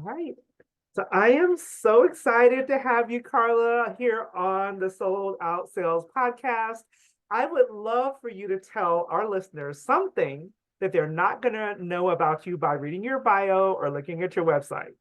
right. So I am so excited to have you, Carla, here on the Sold Out Sales podcast. I would love for you to tell our listeners something that they're not going to know about you by reading your bio or looking at your website.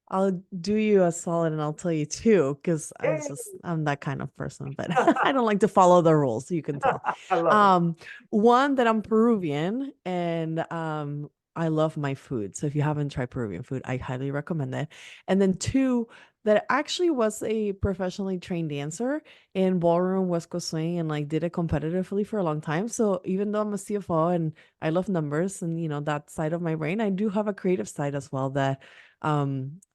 I'll do you a solid and I'll tell you too, because Yay. I'm that kind of person, but I don't like to follow the rules, you can tell. I love it. Um, One that I'm Peruvian and I love my food. So if you haven't tried Peruvian food, I highly recommend it. And then two, that actually was a professionally trained dancer in ballroom West Coast swing and like did it competitively for a long time. So even though I'm a CFO and I love numbers and that side of my brain, I do have a creative side as well that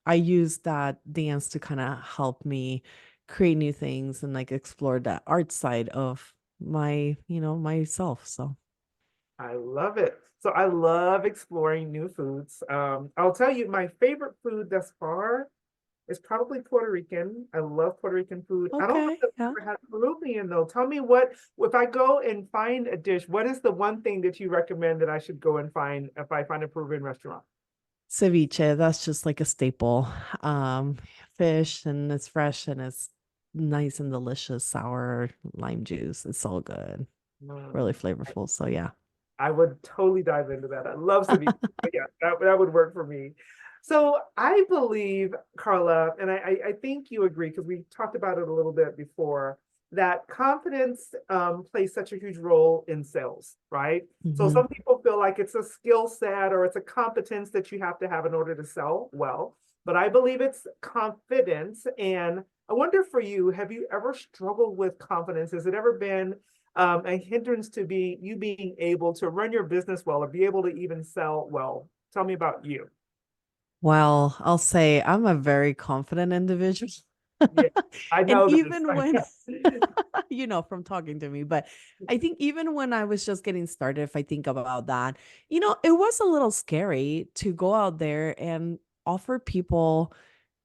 I use that dance to kind of help me create new things and like explore that art side of myself. So, I love it. So I love exploring new foods. I'll tell you, my favorite food thus far is probably Puerto Rican. I love Puerto Rican food. I don't know okay. if I've Yeah. ever had Peruvian though. Tell me what, if I go and find a dish, what is the one thing that you recommend that I should go and find if I find a Peruvian restaurant? Ceviche, that's just like a staple. Um, Fish and it's fresh and it's nice and delicious, sour lime juice. It's so good. Really Mm, flavorful. So yeah. I would totally dive into that. I love ceviche. But yeah, that would work for me. So I believe, Carla, and I think you agree because we talked about it a little bit before, that confidence plays such a huge role in sales, right? So Hmm. some people feel like it's a skill set or it's a competence that you have to have in order to sell well, but I believe it's confidence. And I wonder for you, have you ever struggled with confidence? Has it ever been a hindrance to you being able to run your business well or be able to even sell well? Tell me about you. Well, I'll say I'm a very confident individual. Yeah, I And know this. even when, from talking to me, but I think even when I was just getting started, if I think about that, it was a little scary to go out there and offer people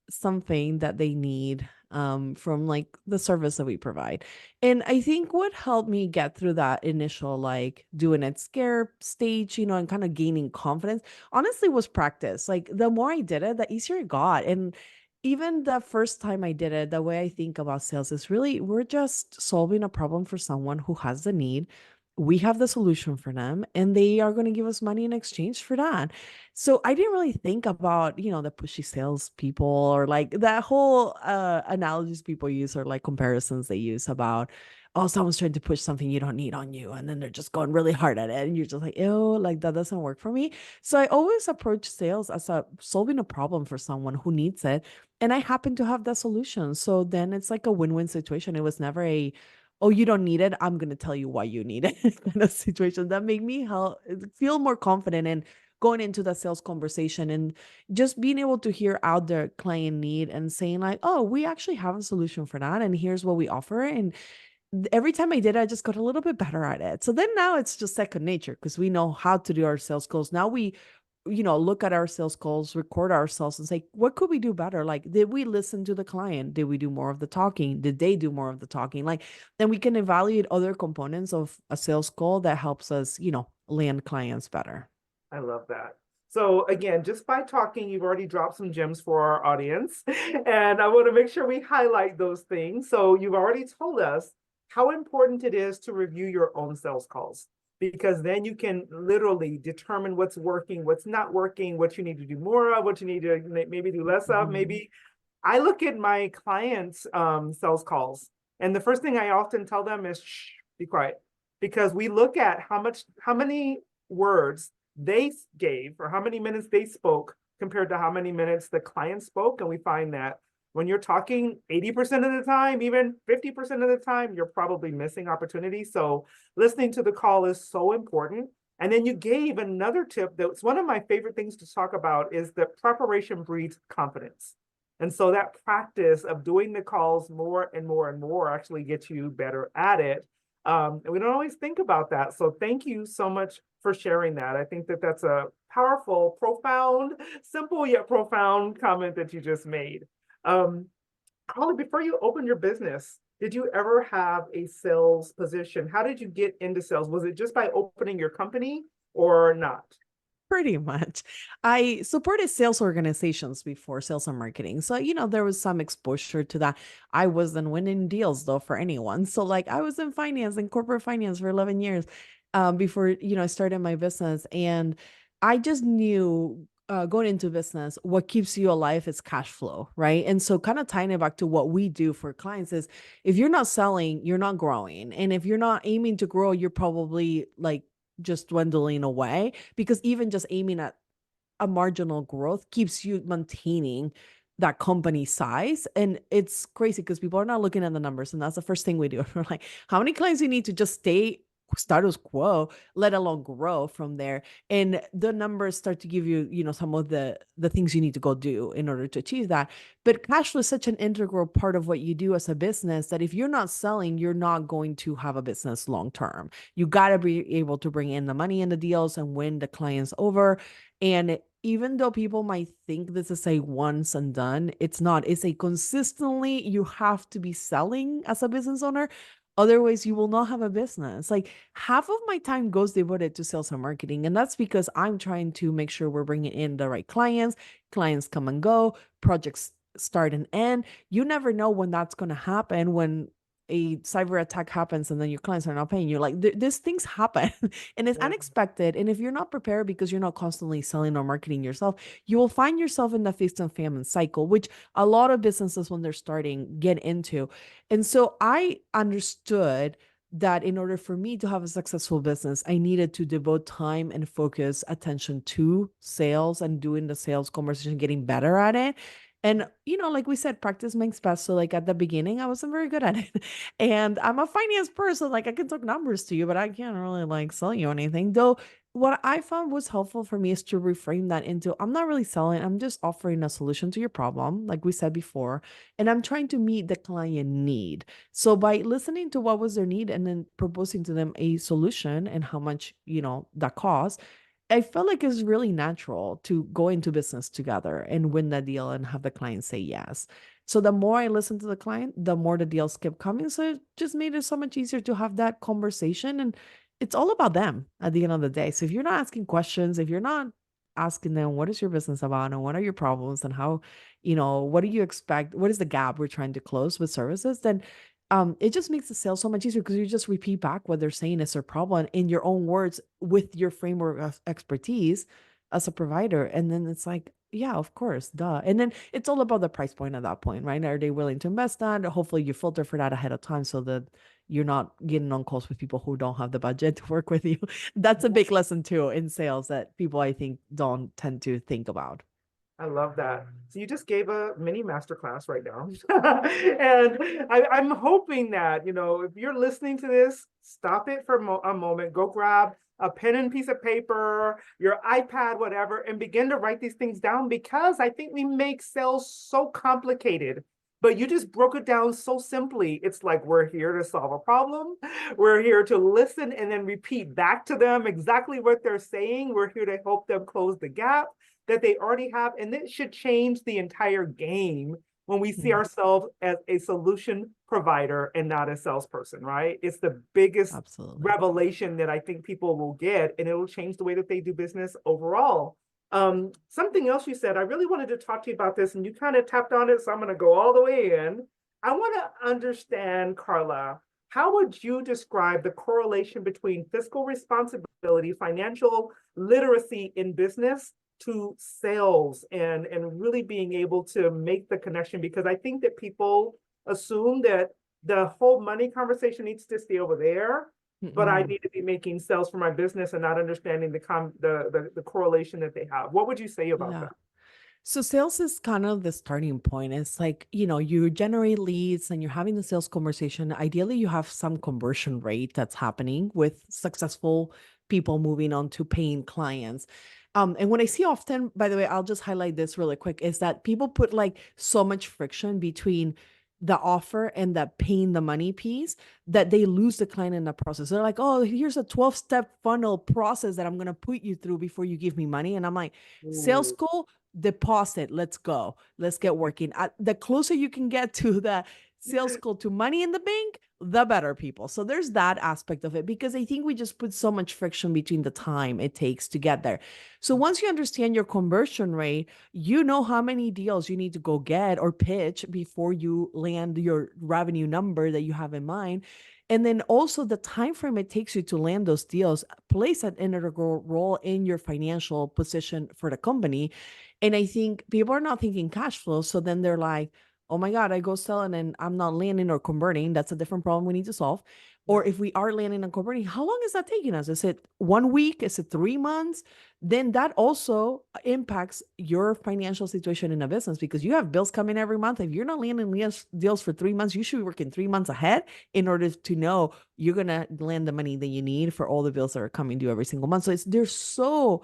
something that they need from like the service that we provide. And I think what helped me get through that initial like doing it scare stage, and kind of gaining confidence, honestly was practice. Like the more I did it, the easier it got. And even the first time I did it, the way I think about sales is really we're just solving a problem for someone who has the need. We have the solution for them and they are going to give us money in exchange for that. So I didn't really think about, the pushy sales people or like that whole analogies people use or like comparisons they use about, oh, someone's trying to push something you don't need on you. And then they're just going really hard at it. And you're just like, oh, like that doesn't work for me. So I always approach sales as solving a problem for someone who needs it. And I happen to have that solution. So then it's like a win-win situation. It was never oh, you don't need it. I'm going to tell you why you need it kind of situation that made me feel more confident in going into the sales conversation and just being able to hear out their client need and saying like, oh, we actually have a solution for that. And here's what we offer. And every time I did, I just got a little bit better at it. So then now it's just second nature because we know how to do our sales calls. Now we look at our sales calls, record ourselves and say, what could we do better? Like, did we listen to the client? Did we do more of the talking? Did they do more of the talking? Like, then we can evaluate other components of a sales call that helps us, land clients better. I love that. So again, just by talking, you've already dropped some gems for our audience. And I want to make sure we highlight those things. So you've already told us how important it is to review your own sales calls, because then you can literally determine what's working, what's not working, what you need to do more of, what you need to maybe do less of. Mhm. Maybe I look at my clients' sales calls, and the first thing I often tell them is, shh, be quiet, because we look at how many words they gave or how many minutes they spoke compared to how many minutes the client spoke. And we find that when you're talking 80% of the time, even 50% of the time, you're probably missing opportunities. So listening to the call is so important. And then you gave another tip that's one of my favorite things to talk about is that preparation breeds confidence. And so that practice of doing the calls more and more and more actually gets you better at it. And we don't always think about that. So thank you so much for sharing that. I think that that's a powerful, profound, simple yet profound comment that you just made. Um, Holly, before you opened your business, did you ever have a sales position? How did you get into sales? Was it just by opening your company or not? Pretty much. I supported sales organizations before, sales and marketing. So, there was some exposure to that. I wasn't winning deals though for anyone. So, like, I was in finance and corporate finance for 11 years before, I started my business. And I just knew going into business, what keeps you alive is cash flow, right? And so, kind of tying it back to what we do for clients is if you're not selling, you're not growing. And if you're not aiming to grow, you're probably like just dwindling away, because even just aiming at a marginal growth keeps you maintaining that company size. And it's crazy because people are not looking at the numbers. And that's the first thing we do. We're like, how many clients you need to just stay status quo, let alone grow from there. And the numbers start to give you, some of the things you need to go do in order to achieve that. But cash flow is such an integral part of what you do as a business that if you're not selling, you're not going to have a business long term. You got to be able to bring in the money in the deals and win the clients over. And even though people might think this is a once and done, it's not. It's a consistently, you have to be selling as a business owner. Otherwise, you will not have a business. Like half of my time goes devoted to sales and marketing. And that's because I'm trying to make sure we're bringing in the right clients. Clients come and go, projects start and end. You never know when that's going to happen, when a cyber attack happens and then your clients are not paying you. Like these things happen and it's Yeah. unexpected. And if you're not prepared because you're not constantly selling or marketing yourself, you will find yourself in the feast and famine cycle, which a lot of businesses when they're starting get into. And so I understood that in order for me to have a successful business, I needed to devote time and focus attention to sales and doing the sales conversation, getting better at it. And, like we said, practice makes best. So, like at the beginning, I wasn't very good at it. And I'm a finance person. Like I can talk numbers to you, but I can't really like sell you anything. Though, what I found was helpful for me is to reframe that into I'm not really selling, I'm just offering a solution to your problem, like we said before. And I'm trying to meet the client need. So, by listening to what was their need and then proposing to them a solution and how much, that costs, I felt like it's really natural to go into business together and win that deal and have the client say yes. So the more I listened to the client, the more the deals kept coming. So it just made it so much easier to have that conversation. And it's all about them at the end of the day. So if you're not asking questions, if you're not asking them, what is your business about and what are your problems and how, what do you expect? What is the gap we're trying to close with services? Then it just makes the sale so much easier because you just repeat back what they're saying is their problem in your own words with your framework of expertise as a provider. And then it's like, yeah, of course, duh. And then it's all about the price point at that point, right? Are they willing to invest that? Hopefully you filter for that ahead of time so that you're not getting on calls with people who don't have the budget to work with you. That's a big lesson too in sales that people I think don't tend to think about. I love that. So you just gave a mini masterclass right now. And I'm hoping that, if you're listening to this, stop it for a moment, go grab a pen and piece of paper, your iPad, whatever, and begin to write these things down because I think we make sales so complicated. But you just broke it down so simply. It's like we're here to solve a problem. We're here to listen and then repeat back to them exactly what they're saying. We're here to help them close the gap that they already have. And this should change the entire game when we see Mhm. ourselves as a solution provider and not a salesperson, right? It's the biggest Absolutely. revelation that I think people will get, and it will change the way that they do business overall. Something else you said, I really wanted to talk to you about this, and you kind of tapped on it, so I'm going to go all the way in. I want to understand, Carla, how would you describe the correlation between fiscal responsibility, financial literacy in business to sales and really being able to make the connection? Because I think that people assume that the whole money conversation needs to stay over there, but I Mm-mm. need to be making sales for my business and not understanding the correlation that they have. What would you say about Yeah. that? So sales is kind of the starting point. It's like, you generate leads and you're having the sales conversation. Ideally, you have some conversion rate that's happening with successful people moving on to paying clients. And what I see often, by the way, I'll just highlight this really quick, is that people put like so much friction between the offer and that paying the money piece that they lose the client in the process. They're like, oh, here's a 12-step funnel process that I'm going to put you through before you give me money. And I'm like, sales Ooh, call, deposit, let's go, let's get working. The closer you can get to the sales call to money in the bank, the better people. So there's that aspect of it, because I think we just put so much friction between the time it takes to get there. So once you understand your conversion rate, you know how many deals you need to go get or pitch before you land your revenue number that you have in mind. And then also the time frame it takes you to land those deals plays an integral role in your financial position for the company. And I think people are not thinking cash flow. So then they're like, oh my God, I go selling and I'm not landing or converting. That's a different problem we need to solve. Yeah. Or if we are landing and converting, how long is that taking us? Is it 1 week? Is it 3 months? Then that also impacts your financial situation in a business, because you have bills coming every month. If you're not landing deals for 3 months, you should be working 3 months ahead in order to know you're going to land the money that you need for all the bills that are coming due every single month. So they're so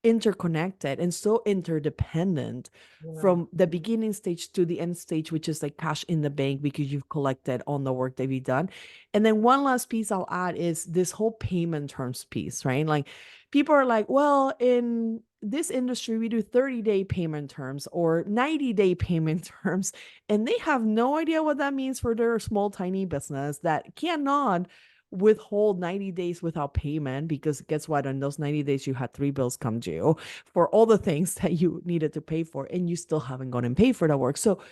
interconnected and so interdependent Yeah. from the beginning stage to the end stage, which is like cash in the bank because you've collected on the work that you've done. And then one last piece I'll add is this whole payment terms piece, right? Like people are like, well, in this industry, we do 30-day payment terms or 90-day payment terms. And they have no idea what that means for their small, tiny business that cannot withhold 90 days without payment, because guess what, in those 90 days you had 3 bills come due for all the things that you needed to pay for, and you still haven't gone and paid for that work. So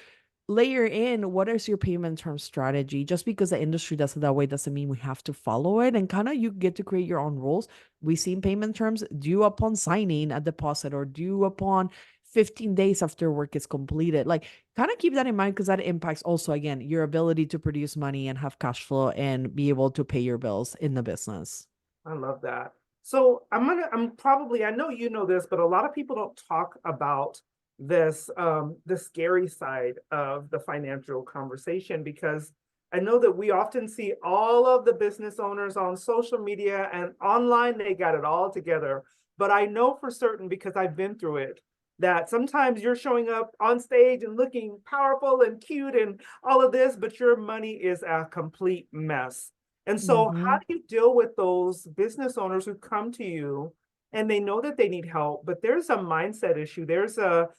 layer in, what is your payment term strategy? Just because the industry does it that way doesn't mean we have to follow it, and kind of you get to create your own rules. We've seen payment terms due upon signing a deposit or due upon 15 days after work is completed. Like kind of keep that in mind, because that impacts also, again, your ability to produce money and have cash flow and be able to pay your bills in the business. I love that. So I'm probably, I know you know this, but a lot of people don't talk about this, the scary side of the financial conversation, because I know that we often see all of the business owners on social media and online, they got it all together. But I know for certain, because I've been through it, that sometimes you're showing up on stage and looking powerful and cute and all of this, but your money is a complete mess. And so, how Mm-hmm. do you deal with those business owners who come to you and they know that they need help, but there's a mindset issue? There's a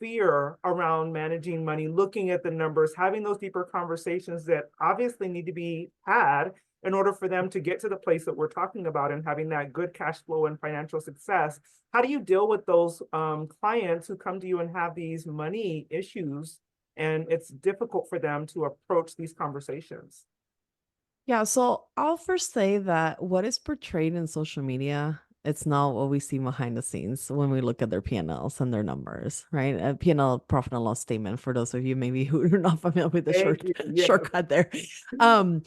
fear around managing money, looking at the numbers, having those deeper conversations that obviously need to be had in order for them to get to the place that we're talking about and having that good cash flow and financial success. How do you deal with those clients who come to you and have these money issues, and it's difficult for them to approach these conversations? Yeah, so I'll first say that what is portrayed in social media, it's not what we see behind the scenes when we look at their P&Ls and their numbers, right? A P&L, profit and loss statement, for those of you maybe who are not familiar with the Thank you. Yes. shortcut there. Um,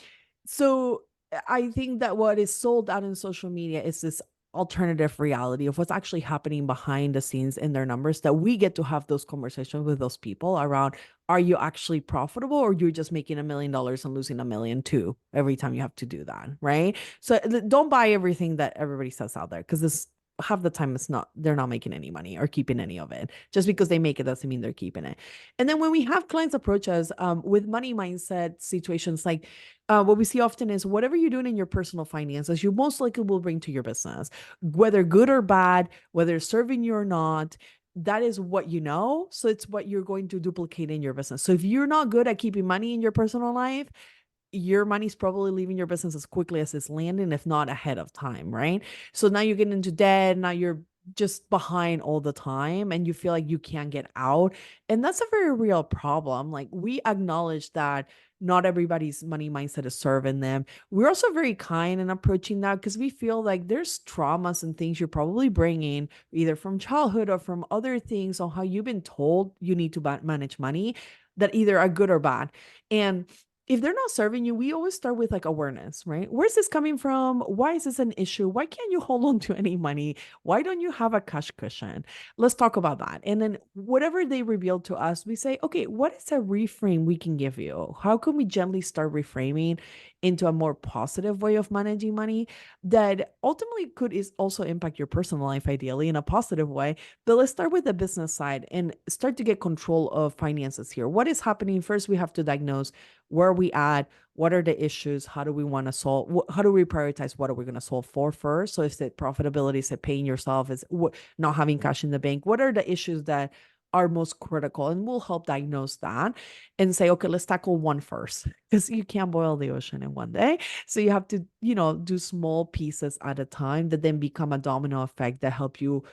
so I think that what is sold out in social media is this alternative reality of what's actually happening behind the scenes in their numbers, that we get to have those conversations with those people around, are you actually profitable, or you're just making $1 million and losing 1 million too every time you have to do that, right? So don't buy everything that everybody says out there, because this half the time it's not, they're not making any money or keeping any of it. Just because they make it doesn't mean they're keeping it. And then when we have clients approach us with money mindset situations, like what we see often is whatever you're doing in your personal finances, you most likely will bring to your business, whether good or bad, whether it's serving you or not. That is what you know. So it's what you're going to duplicate in your business. So if you're not good at keeping money in your personal life, your money's probably leaving your business as quickly as it's landing, if not ahead of time, right? So now you're getting into debt. Now you're just behind all the time and you feel like you can't get out. And that's a very real problem. Like we acknowledge that not everybody's money mindset is serving them. We're also very kind in approaching that, because we feel like there's traumas and things you're probably bringing either from childhood or from other things on how you've been told you need to manage money, that either are good or bad. And if they're not serving you, we always start with like awareness, right? Where's this coming from? Why is this an issue? Why can't you hold on to any money? Why don't you have a cash cushion? Let's talk about that. And then whatever they reveal to us, we say, okay, what is a reframe we can give you? How can we gently start reframing into a more positive way of managing money that ultimately could is also impact your personal life, ideally in a positive way? But let's start with the business side and start to get control of finances here. What is happening? First, we have to diagnose where are we at, what are the issues, how do we want to solve, how do we prioritize, what are we going to solve for first? So is it profitability, is it paying yourself, is not having cash in the bank, what are the issues that are most critical, and we'll help diagnose that and say, okay, let's tackle one first, because you can't boil the ocean in one day. So you have to, do small pieces at a time that then become a domino effect that help you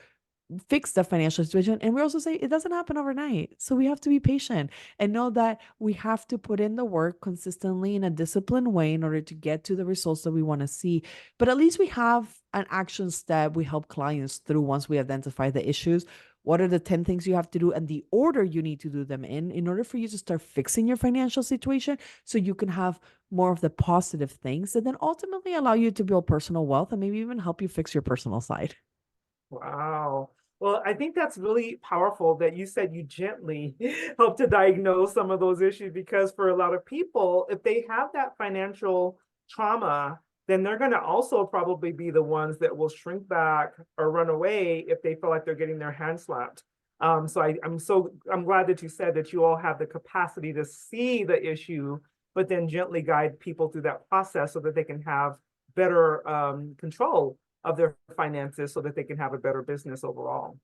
fix the financial situation. And we also say it doesn't happen overnight. So we have to be patient and know that we have to put in the work consistently in a disciplined way in order to get to the results that we want to see. But at least we have an action step we help clients through once we identify the issues. What are the 10 things you have to do and the order you need to do them in order for you to start fixing your financial situation so you can have more of the positive things that then ultimately allow you to build personal wealth and maybe even help you fix your personal side. Wow. Well, I think that's really powerful that you said you gently help to diagnose some of those issues, because for a lot of people, if they have that financial trauma, then they're going to also probably be the ones that will shrink back or run away if they feel like they're getting their hand slapped. I'm glad that you said that you all have the capacity to see the issue, but then gently guide people through that process so that they can have better control of their finances so that they can have a better business overall.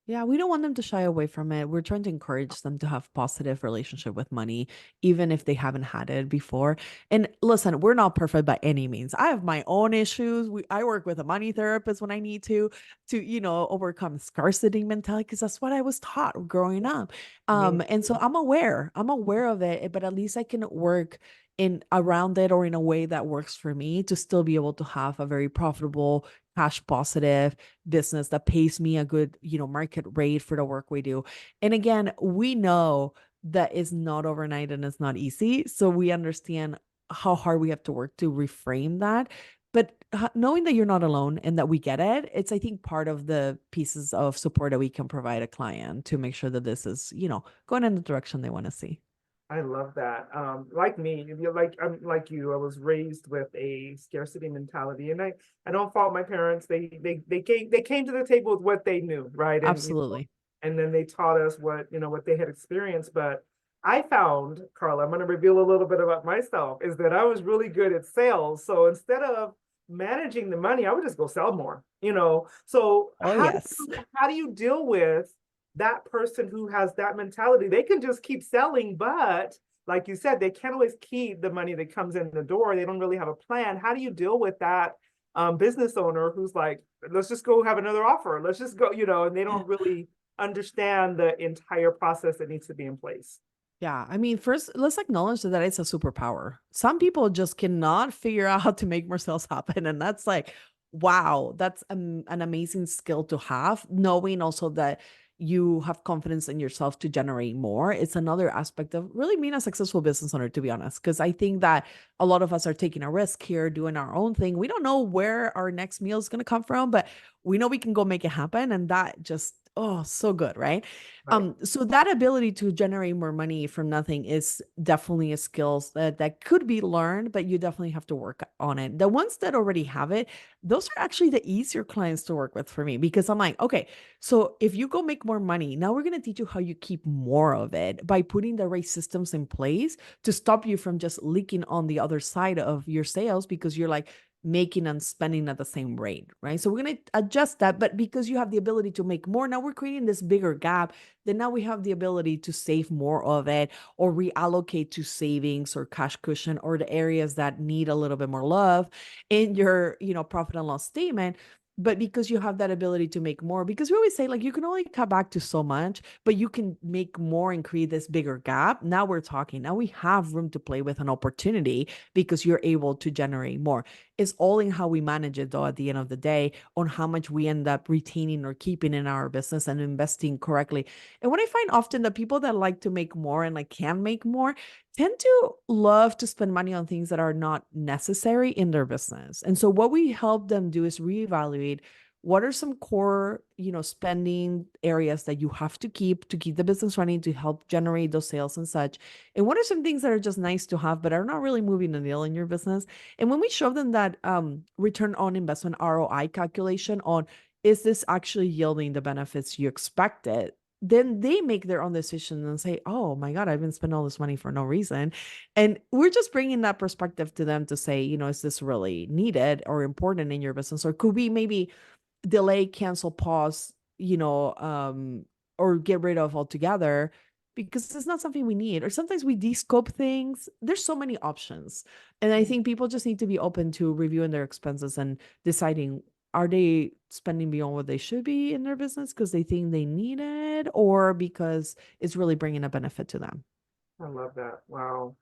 Yeah, we don't want them to shy away from it. We're trying to encourage them to have positive relationship with money, even if they haven't had it before. And listen, we're not perfect by any means. I have my own issues. I work with a money therapist when I need to overcome scarcity mentality, because that's what I was taught growing up. Me And so too. I'm aware of it, but at least I can work in around it or in a way that works for me to still be able to have a very profitable, cash positive business that pays me a good, market rate for the work we do. And again, we know that it's not overnight and it's not easy. So we understand how hard we have to work to reframe that. But knowing that you're not alone and that we get it, it's, I think, part of the pieces of support that we can provide a client to make sure that this is, going in the direction they want to see. I love that. Like me, like I'm like you, I was raised with a scarcity mentality, and I don't fault my parents. They came to the table with what they knew, right? Absolutely. And then they taught us what they had experienced. But I found, Carla, I'm going to reveal a little bit about myself, is that I was really good at sales. So instead of managing the money, I would just go sell more. So Oh, yes. how do you deal with that person who has that mentality? They can just keep selling, but like you said, they can't always keep the money that comes in the door. They don't really have a plan. How do you deal with that business owner who's like, let's just go have another offer. Let's just go, and they don't really understand the entire process that needs to be in place. Yeah, I mean, first, let's acknowledge that it's a superpower. Some people just cannot figure out how to make more sales happen. And that's like, wow, that's an amazing skill to have. Knowing also that you have confidence in yourself to generate more. It's another aspect of really being a successful business owner, to be honest. Because I think that a lot of us are taking a risk here, doing our own thing. We don't know where our next meal is going to come from, but we know we can go make it happen. And that just, oh, so good, right? Right. So that ability to generate more money from nothing is definitely a skill that could be learned, but you definitely have to work on it. The ones that already have it, those are actually the easier clients to work with for me, because I'm like, okay, so if you go make more money, now we're going to teach you how you keep more of it by putting the right systems in place to stop you from just leaking on the other side of your sales, because you're like, making and spending at the same rate, right? So we're going to adjust that. But because you have the ability to make more, now we're creating this bigger gap. Then now we have the ability to save more of it or reallocate to savings or cash cushion or the areas that need a little bit more love in your, profit and loss statement. But because you have that ability to make more, because we always say, like, you can only cut back to so much, but you can make more and create this bigger gap. Now we're talking. Now we have room to play with an opportunity because you're able to generate more. It's all in how we manage it, though, at the end of the day, on how much we end up retaining or keeping in our business and investing correctly. And what I find often, the people that like to make more and like can make more tend to love to spend money on things that are not necessary in their business. And so what we help them do is reevaluate what are some core, spending areas that you have to keep the business running, to help generate those sales and such. And what are some things that are just nice to have, but are not really moving the needle in your business? And when we show them that return on investment ROI calculation on, is this actually yielding the benefits you expected? Then they make their own decision and say, oh my God, I've been spending all this money for no reason. And we're just bringing that perspective to them to say, is this really needed or important in your business? Or could we maybe delay, cancel, pause, or get rid of altogether because it's not something we need. Or sometimes we de-scope things. There's so many options. And I think people just need to be open to reviewing their expenses and deciding, are they spending beyond what they should be in their business because they think they need it, or because it's really bringing a benefit to them? I love that. Wow.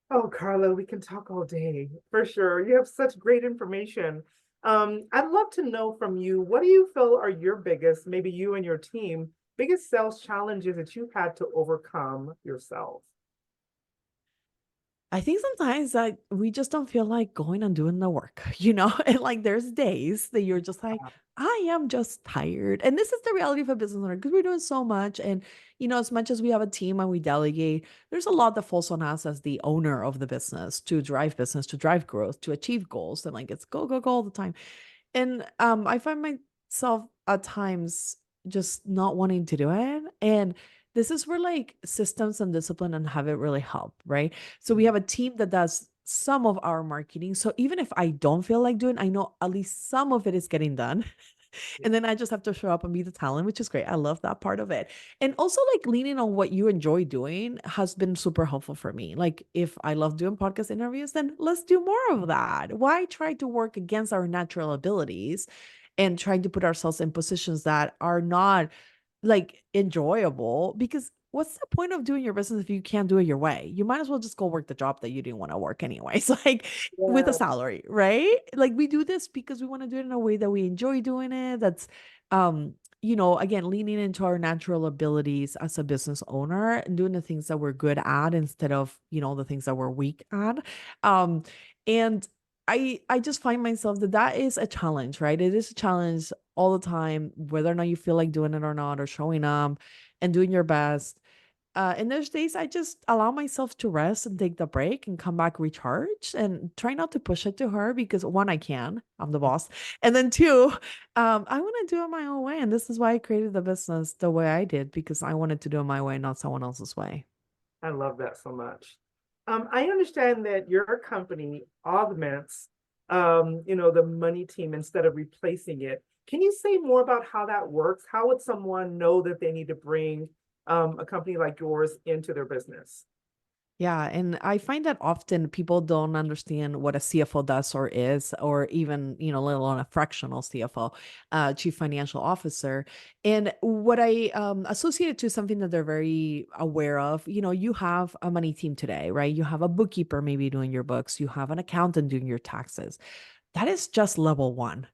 Oh, Carla, we can talk all day for sure. You have such great information. I'd love to know from you, what do you feel are your biggest, maybe you and your team, biggest sales challenges that you've had to overcome yourself? I think sometimes that we just don't feel like going and doing the work, and like there's days that you're just like, I am just tired. And this is the reality of a business owner because we're doing so much. And, as much as we have a team and we delegate, there's a lot that falls on us as the owner of the business, to drive growth, to achieve goals. And like it's go, go, go all the time. And I find myself at times just not wanting to do it. And this is where like systems and discipline and habit really help, right? So we have a team that does some of our marketing. So even if I don't feel like doing, I know at least some of it is getting done. And then I just have to show up and be the talent, which is great. I love that part of it. And also like leaning on what you enjoy doing has been super helpful for me. Like if I love doing podcast interviews, then let's do more of that. Why try to work against our natural abilities and trying to put ourselves in positions that are not like enjoyable? Because what's the point of doing your business if you can't do it your way? You might as well just go work the job that you didn't want to work anyways, like with a Yeah, salary, right? Like we do this because we want to do it in a way that we enjoy doing it. That's again, leaning into our natural abilities as a business owner and doing the things that we're good at instead of, the things that we're weak at. And I just find myself that is a challenge, right? It is a challenge all the time, whether or not you feel like doing it or not, or showing up and doing your best. And there's days I just allow myself to rest and take the break and come back recharged and try not to push it to her because one, I'm the boss. And then two, I want to do it my own way. And this is why I created the business the way I did, because I wanted to do it my way, not someone else's way. I love that so much. I understand that your company augments, the money team instead of replacing it. Can you say more about how that works? How would someone know that they need to bring a company like yours into their business? Yeah, and I find that often people don't understand what a CFO does or is, or even, let alone a fractional CFO, chief financial officer. And what I associate it to something that they're very aware of, you have a money team today, right? You have a bookkeeper maybe doing your books, you have an accountant doing your taxes. That is just level one.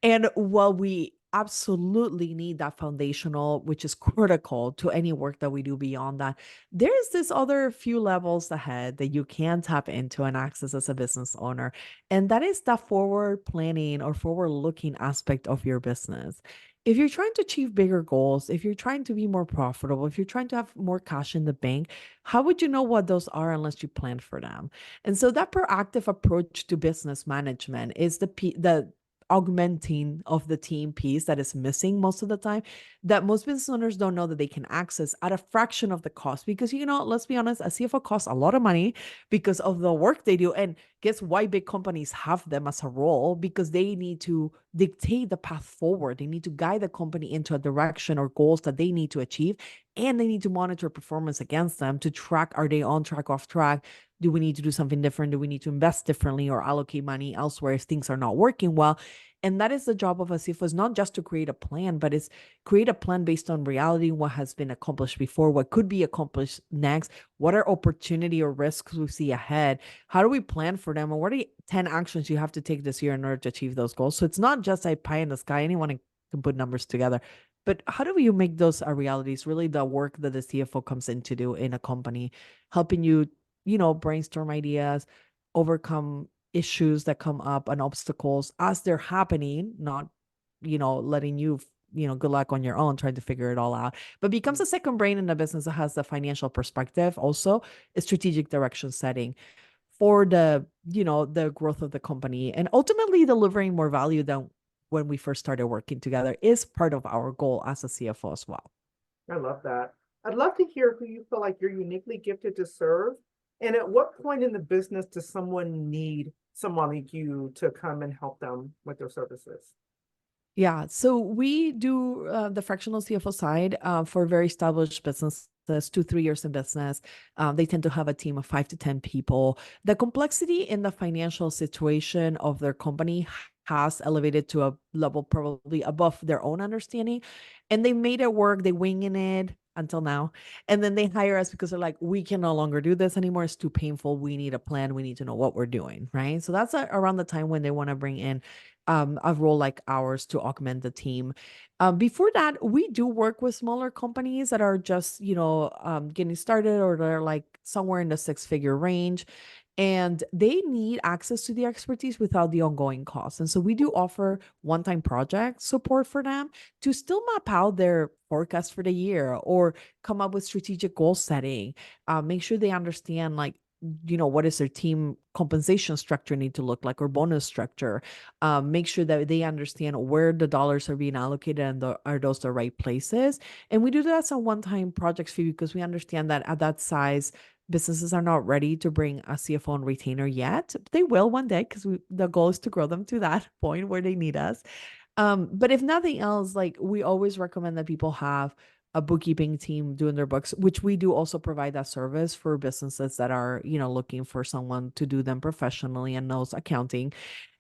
And while we absolutely need that foundational, which is critical to any work that we do beyond that, there's this other few levels ahead that you can tap into and access as a business owner. And that is the forward planning or forward looking aspect of your business. If you're trying to achieve bigger goals, if you're trying to be more profitable, if you're trying to have more cash in the bank, how would you know what those are unless you plan for them? And so that proactive approach to business management is the augmenting of the team piece that is missing most of the time, that most business owners don't know that they can access at a fraction of the cost. Because, let's be honest, a CFO costs a lot of money because of the work they do. And guess why big companies have them as a role? Because they need to dictate the path forward. They need to guide the company into a direction or goals that they need to achieve. And they need to monitor performance against them to track, are they on track, off track? Do we need to do something different? Do we need to invest differently or allocate money elsewhere if things are not working well? And that is the job of a CFO, is not just to create a plan, but it's create a plan based on reality, what has been accomplished before, what could be accomplished next, what are opportunity or risks we see ahead, how do we plan for them, and what are the 10 actions you have to take this year in order to achieve those goals. So it's not just a pie in the sky. Anyone can put numbers together. But how do you make those a reality? It's really the work that the CFO comes in to do in a company, helping you, brainstorm ideas, overcome issues that come up and obstacles as they're happening, not, letting you, good luck on your own trying to figure it all out, but becomes a second brain in the business that has the financial perspective, also a strategic direction setting for the growth of the company, and ultimately delivering more value than when we first started working together is part of our goal as a CFO as well. I love that. I'd love to hear who you feel like you're uniquely gifted to serve. And at what point in the business does someone need someone like you to come and help them with their services? Yeah, so we do the fractional CFO side for very established businesses, 2, 3 years in business. They tend to have a team of 5 to 10 people. The complexity in the financial situation of their company has elevated to a level probably above their own understanding, and they made it work. They winging it until now, and then they hire us because they're like, we can no longer do this anymore. It's too painful. We need a plan. We need to know what we're doing, right? So that's around the time when they want to bring in a role like ours to augment the team. Before that, we do work with smaller companies that are just, getting started, or they're like somewhere in the 6 figure range. And they need access to the expertise without the ongoing costs. And so we do offer one time project support for them to still map out their forecast for the year, or come up with strategic goal setting, make sure they understand, like, what is their team compensation structure need to look like, or bonus structure. Make sure that they understand where the dollars are being allocated, and are those the right places. And we do that as a one-time project fee because we understand that at that size, businesses are not ready to bring a CFO and retainer yet. They will one day, because the goal is to grow them to that point where they need us. But if nothing else, like, we always recommend that people have a bookkeeping team doing their books, which we do also provide that service for businesses that are, looking for someone to do them professionally and knows accounting.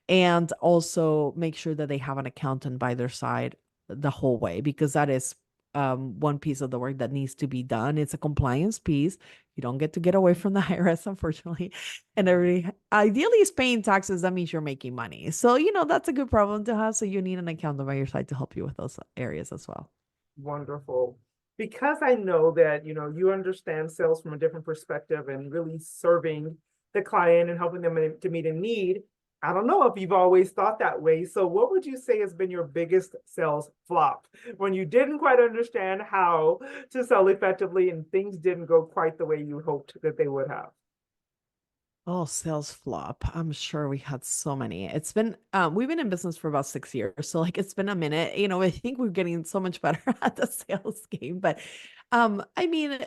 And also make sure that they have an accountant by their side the whole way, because that is one piece of the work that needs to be done. It's a compliance piece. You don't get away from the IRS, unfortunately. And everybody ideally is paying taxes. That means you're making money. So, that's a good problem to have. So you need an accountant by your side to help you with those areas as well. Wonderful. Because I know that, you understand sales from a different perspective and really serving the client and helping them to meet a need. I don't know if you've always thought that way. So what would you say has been your biggest sales flop when you didn't quite understand how to sell effectively and things didn't go quite the way you hoped that they would have? Oh, sales flop. I'm sure we had so many. It's been we've been in business for about 6 years. So, like, it's been a minute. I think we're getting so much better at the sales game. But I mean,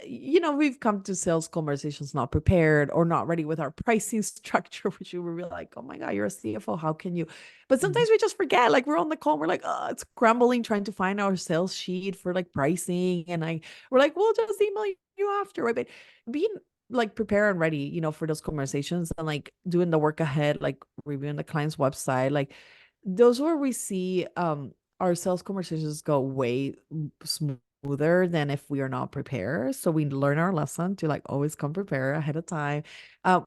we've come to sales conversations not prepared, or not ready with our pricing structure, which we were really like, oh my God, you're a CFO. How can you? But Mhm. sometimes we just forget, like, we're on the call, we're like, oh, it's scrambling trying to find our sales sheet for like pricing. And we're like, we'll just email you after, right? But being like prepare and ready, for those conversations, and like doing the work ahead, like reviewing the client's website, like those where we see our sales conversations go way smoother than if we are not prepared. So we learn our lesson to, like, always come prepared ahead of time.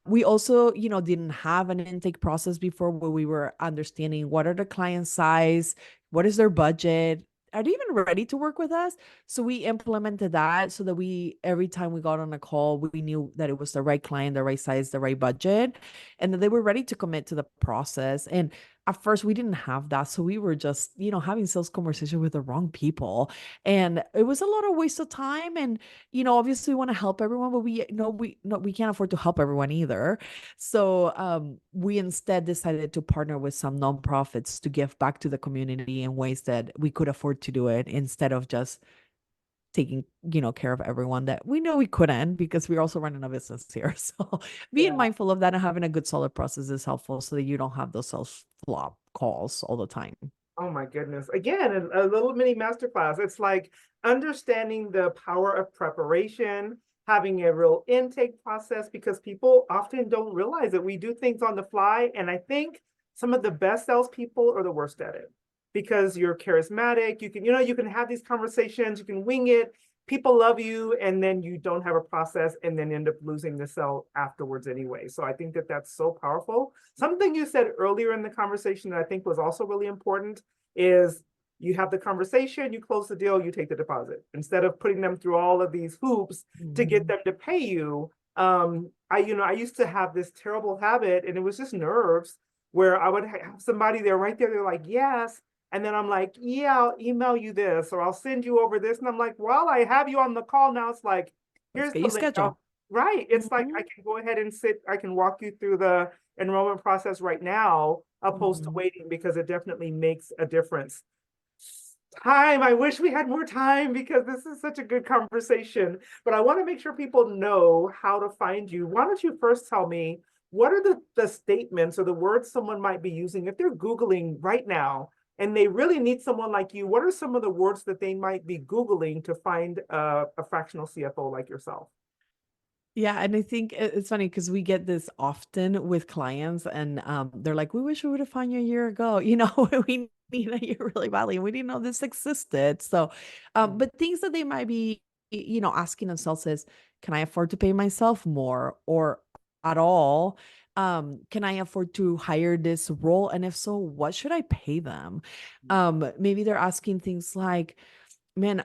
We also, didn't have an intake process before, where we were understanding what are the client size, what is their budget, are they even ready to work with us? So we implemented that, so that every time we got on a call, we knew that it was the right client, the right size, the right budget, and that they were ready to commit to the process. And at first we didn't have that. So we were just, having sales conversation with the wrong people. And it was a lot of waste of time. And, obviously we want to help everyone, but we know we can't afford to help everyone either. So we instead decided to partner with some nonprofits to give back to the community in ways that we could afford to do it, instead of just taking, care of everyone that we know we couldn't, because we're also running a business here. So being Yeah. mindful of that and having a good solid process is helpful, so that you don't have those self flop calls all the time. Oh my goodness. Again, a little mini masterclass. It's like understanding the power of preparation, having a real intake process, because people often don't realize that we do things on the fly. And I think some of the best salespeople are the worst at it, because you're charismatic. You can have these conversations, you can wing it. People love you, and then you don't have a process, and then end up losing the sale afterwards anyway. So I think that that's so powerful. Something you said earlier in the conversation that I think was also really important is you have the conversation, you close the deal, you take the deposit, instead of putting them through all of these hoops to get Mhm. them to pay you. I used to have this terrible habit, and it was just nerves, where I would have somebody there right there. They're like, yes. And then I'm like, yeah, I'll email you this, or I'll send you over this. And I'm like, well, I have you on the call now. It's like, Let's here's get the you link. scheduled. Right. It's like I Mhm. can go ahead and I can walk you through the enrollment process right now, opposed to Mhm. waiting, because it definitely makes a difference. Time. I wish we had more time, because this is such a good conversation. But I want to make sure people know how to find you. Why don't you first tell me, what are the statements or the words someone might be using if they're Googling right now? and they really need someone like you, what are some of the words that they might be Googling to find a fractional CFO like yourself? Yeah, and I think it's funny because we get this often with clients, and they're like, "We wish we would have found you a year ago." We need a year really badly, and we didn't know this existed. So, but things that they might be, asking themselves is, "Can I afford to pay myself more, or at all? Can I afford to hire this role? And if so, what should I pay them?" Maybe they're asking things like, man,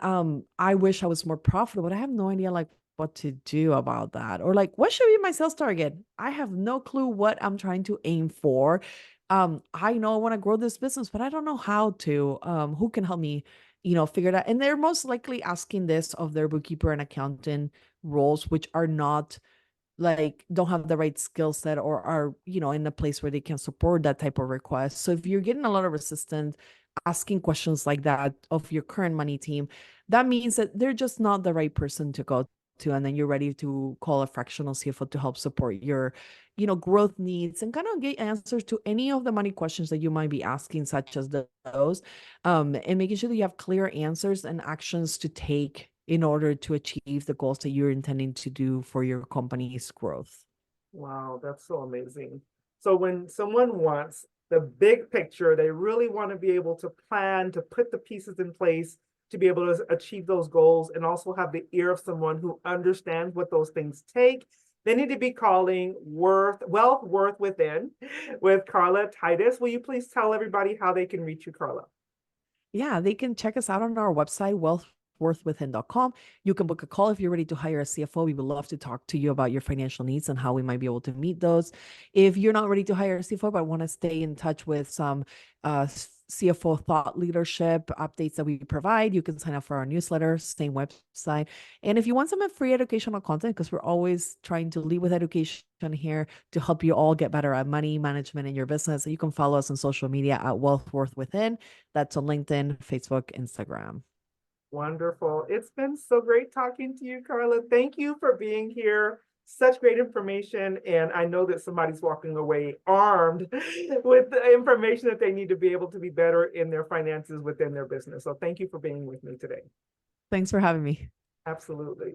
I wish I was more profitable, but I have no idea like what to do about that. Or like, what should be my sales target? I have no clue what I'm trying to aim for. I know I want to grow this business, but I don't know how to. Who can help me, figure it out? And they're most likely asking this of their bookkeeper and accountant roles, which are not like don't have the right skill set or are in a place where they can support that type of request. So if you're getting a lot of resistance asking questions like that of your current money team, that means that they're just not the right person to go to, and then you're ready to call a fractional CFO to help support your growth needs and kind of get answers to any of the money questions that you might be asking, such as those, and making sure that you have clear answers and actions to take in order to achieve the goals that you're intending to do for your company's growth. Wow, that's so amazing. So when someone wants the big picture, they really want to be able to plan, to put the pieces in place, to be able to achieve those goals, and also have the ear of someone who understands what those things take. They need to be calling Wealth Worth Within with Carla Titus. Will you please tell everybody how they can reach you, Carla? Yeah, they can check us out on our website, wealthworthwithin.com. You can book a call if you're ready to hire a CFO. We would love to talk to you about your financial needs and how we might be able to meet those. If you're not ready to hire a CFO, but want to stay in touch with some CFO thought leadership updates that we provide, you can sign up for our newsletter, same website. And if you want some free educational content, because we're always trying to lead with education here to help you all get better at money management in your business, you can follow us on social media at Wealth Worth Within. That's on LinkedIn, Facebook, Instagram. Wonderful. It's been so great talking to you, Carla. Thank you for being here. Such great information. And I know that somebody's walking away armed with the information that they need to be able to be better in their finances within their business. So thank you for being with me today. Thanks for having me. Absolutely.